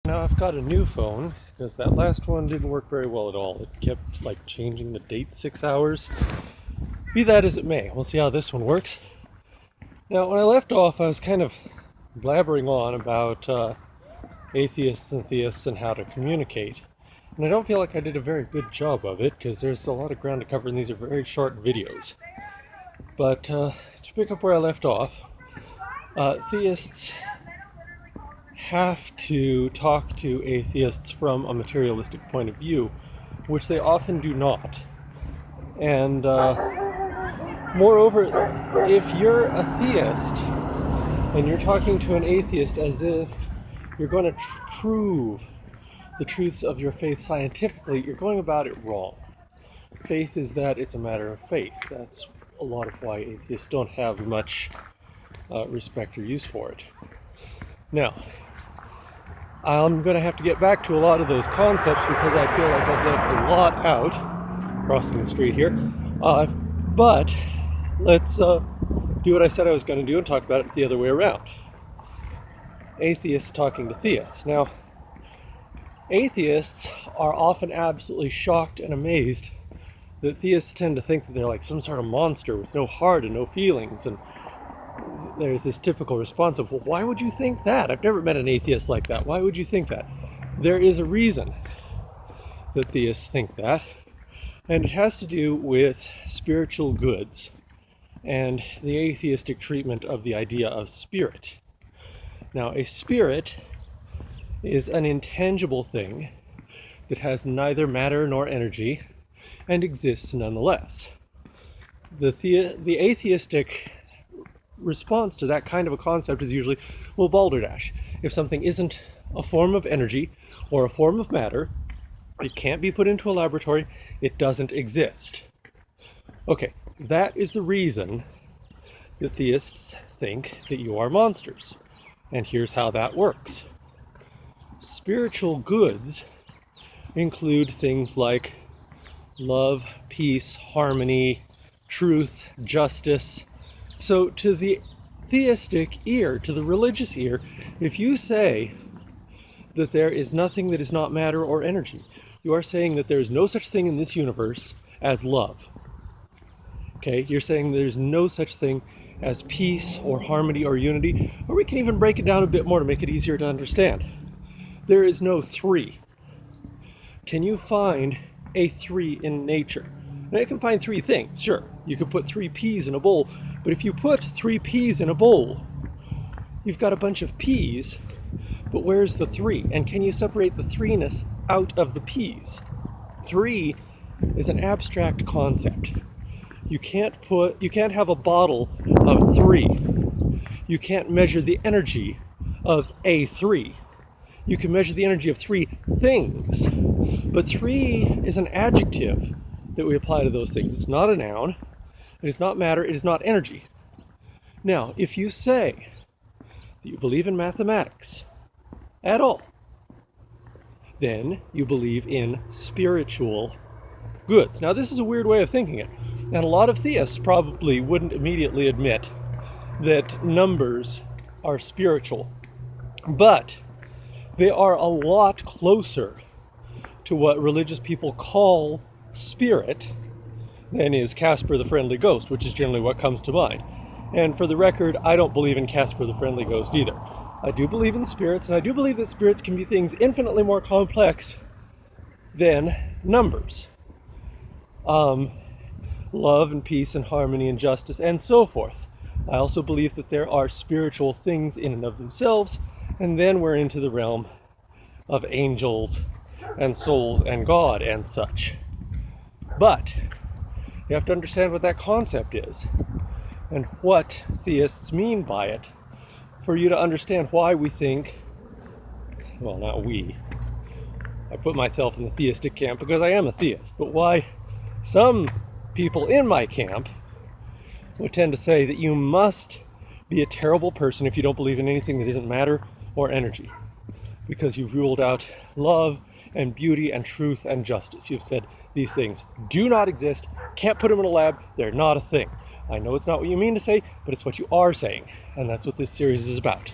Now I've got a new phone because that last one didn't work very well at all. It kept like changing the date 6 hours. Be that as it may, we'll see how this one works. Now when I left off, I was kind of blabbering on about atheists and theists and how to communicate. And I don't feel like I did a very good job of it because there's a lot of ground to cover and these are very short videos. But to pick up where I left off, theists have to talk to atheists from a materialistic point of view, which they often do not. And moreover, if you're a theist and you're talking to an atheist as if you're going to prove the truths of your faith scientifically, you're going about it wrong. Faith is that it's a matter of faith. That's a lot of why atheists don't have much respect or use for it. Now, I'm going to have to get back to a lot of those concepts because I feel like I've left a lot out, crossing the street here. But let's do what I said I was going to do and talk about it the other way around. Atheists talking to theists. Now, atheists are often absolutely shocked and amazed that theists tend to think that they're like some sort of monster with no heart and no feelings, and there's this typical response of, well, why would you think that? I've never met an atheist like that. Why would you think that? There is a reason that theists think that, and it has to do with spiritual goods and the atheistic treatment of the idea of spirit. Now, a spirit is an intangible thing that has neither matter nor energy and exists nonetheless. The atheistic response to that kind of a concept is usually, well, balderdash. If something isn't a form of energy or a form of matter, it can't be put into a laboratory, it doesn't exist. Okay, that is the reason that theists think that you are monsters. And here's how that works. Spiritual goods include things like love, peace, harmony, truth, justice. So to the theistic ear, to the religious ear, if you say that there is nothing that is not matter or energy, you are saying that there is no such thing in this universe as love. Okay, you're saying there's no such thing as peace or harmony or unity, or we can even break it down a bit more to make it easier to understand. There is no three. Can you find a three in nature? Now you can find three things, sure. You could put 3 peas in a bowl, but if you put 3 peas in a bowl, you've got a bunch of peas, but where's the 3? And can you separate the threeness out of the peas? 3 is an abstract concept. You can't have a bottle of 3. You can't measure the energy of a 3. You can measure the energy of 3 things, but 3 is an adjective that we apply to those things. It's not a noun, it is not matter, it is not energy. Now, if you say that you believe in mathematics at all, then you believe in spiritual goods. Now, this is a weird way of thinking it, and a lot of theists probably wouldn't immediately admit that numbers are spiritual, but they are a lot closer to what religious people call spirit than is Casper the Friendly Ghost, which is generally what comes to mind. And for the record, I don't believe in Casper the Friendly Ghost either. I do believe in spirits, and I do believe that spirits can be things infinitely more complex than numbers. Love and peace and harmony and justice and so forth. I also believe that there are spiritual things in and of themselves, and then we're into the realm of angels and souls and God and such. But you have to understand what that concept is and what theists mean by it for you to understand why we think, well, not we, I put myself in the theistic camp because I am a theist, but why some people in my camp would tend to say that you must be a terrible person if you don't believe in anything that isn't matter or energy, because you've ruled out love and beauty and truth and justice. You've said these things do not exist, can't put them in a lab, they're not a thing. I know it's not what you mean to say, but it's what you are saying, and that's what this series is about.